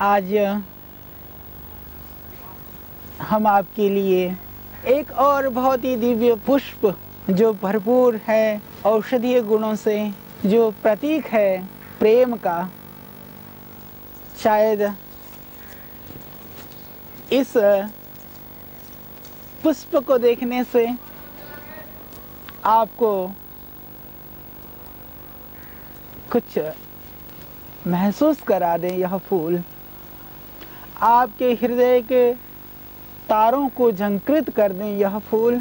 आज हम आपके लिए एक और बहुत ही दिव्य पुष्प जो भरपूर है औषधीय गुणों से, जो प्रतीक है प्रेम का, शायद इस पुष्प को देखने से आपको कुछ महसूस करा दे। यह फूल आपके हृदय के तारों को झंकृत कर दें। यह फूल,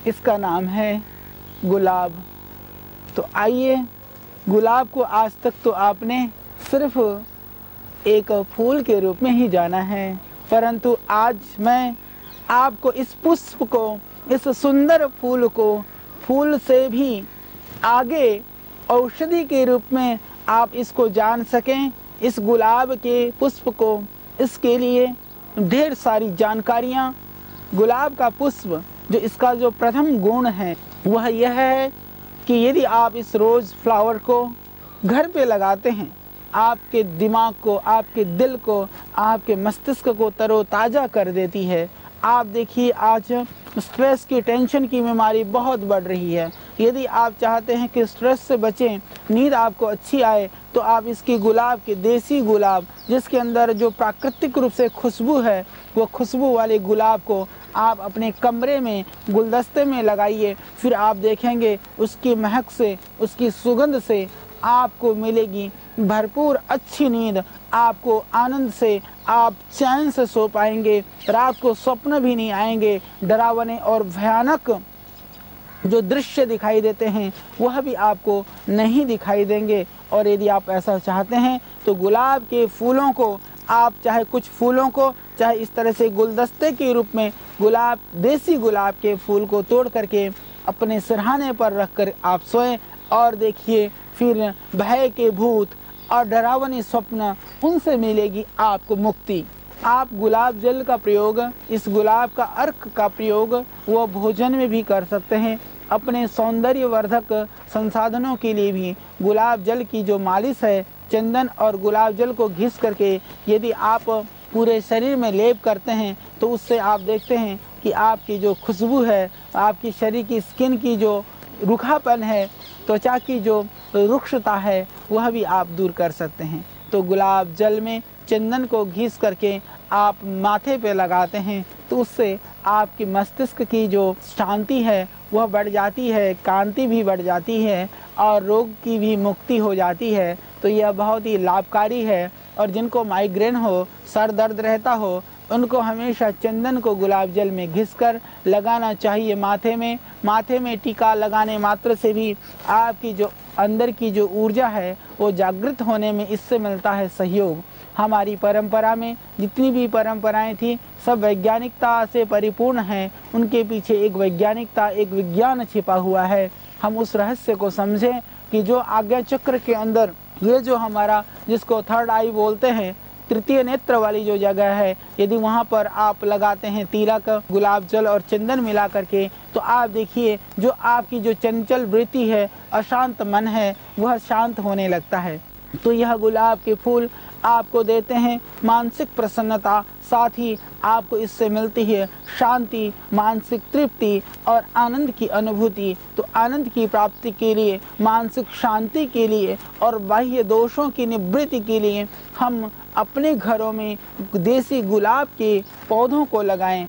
इसका नाम है गुलाब। तो आइए, गुलाब को आज तक तो आपने सिर्फ एक फूल के रूप में ही जाना है, परंतु आज मैं आपको इस पुष्प को, इस सुंदर फूल को, फूल से भी आगे औषधि के रूप में आप इसको जान सकें, इस गुलाब के पुष्प को, इसके लिए ढेर सारी जानकारियाँ। गुलाब का पुष्प जो इसका जो प्रथम गुण है वह यह है कि यदि आप इस रोज़ फ्लावर को घर पे लगाते हैं, आपके दिमाग को, आपके दिल को, आपके मस्तिष्क को तरोताज़ा कर देती है। आप देखिए, आज स्ट्रेस की, टेंशन की बीमारी बहुत बढ़ रही है। यदि आप चाहते हैं कि स्ट्रेस से बचें, नींद आपको अच्छी आए, तो आप इसकी गुलाब के, देसी गुलाब जिसके अंदर जो प्राकृतिक रूप से खुशबू है, वो खुशबू वाले गुलाब को आप अपने कमरे में, गुलदस्ते में लगाइए। फिर आप देखेंगे उसकी महक से, उसकी सुगंध से आपको मिलेगी भरपूर अच्छी नींद। आपको आनंद से, आप चैन से सो पाएंगे। रात को स्वप्न भी नहीं आएंगे। डरावने और भयानक जो दृश्य दिखाई देते हैं वह भी आपको नहीं दिखाई देंगे। और यदि आप ऐसा चाहते हैं तो गुलाब के फूलों को आप, चाहे कुछ फूलों को, चाहे इस तरह से गुलदस्ते के रूप में गुलाब, देसी गुलाब के फूल को तोड़ करके अपने सिरहाने पर रखकर आप सोएं और देखिए, फिर भय के भूत और डरावनी स्वप्न, उनसे मिलेगी आपको मुक्ति। आप गुलाब जल का प्रयोग, इस गुलाब का अर्क का प्रयोग वो भोजन में भी कर सकते हैं। अपने सौंदर्यवर्धक संसाधनों के लिए भी गुलाब जल की जो मालिश है, चंदन और गुलाब जल को घिस करके यदि आप पूरे शरीर में लेप करते हैं, तो उससे आप देखते हैं कि आपकी जो खुशबू है, आपकी शरीर की स्किन की जो रूखापन है, त्वचा की जो रुक्षता है, वह भी आप दूर कर सकते हैं। तो गुलाब जल में चंदन को घिस करके आप माथे पे लगाते हैं, तो उससे आपकी मस्तिष्क की जो शांति है वह बढ़ जाती है, कांति भी बढ़ जाती है और रोग की भी मुक्ति हो जाती है। तो यह बहुत ही लाभकारी है। और जिनको माइग्रेन हो, सर दर्द रहता हो, उनको हमेशा चंदन को गुलाब जल में घिसकर लगाना चाहिए माथे में। माथे में टीका लगाने मात्र से भी आपकी जो अंदर की जो ऊर्जा है वो जागृत होने में इससे मिलता है सहयोग। हमारी परंपरा में जितनी भी परंपराएं थी, सब वैज्ञानिकता से परिपूर्ण हैं। उनके पीछे एक वैज्ञानिकता, एक विज्ञान छिपा हुआ है। हम उस रहस्य को समझें कि जो आज्ञा चक्र के अंदर ये जो हमारा, जिसको थर्ड आई बोलते हैं, तृतीय नेत्र वाली जो जगह है, यदि वहाँ पर आप लगाते हैं तिलक, गुलाब जल और चंदन मिला करके, तो आप देखिए जो आपकी जो चंचल वृत्ति है, अशांत मन है, वह शांत होने लगता है। तो यह गुलाब के फूल आपको देते हैं मानसिक प्रसन्नता, साथ ही आपको इससे मिलती है शांति, मानसिक तृप्ति और आनंद की अनुभूति। तो आनंद की प्राप्ति के लिए, मानसिक शांति के लिए और बाह्य दोषों की निवृत्ति के लिए हम अपने घरों में देसी गुलाब के पौधों को लगाएं।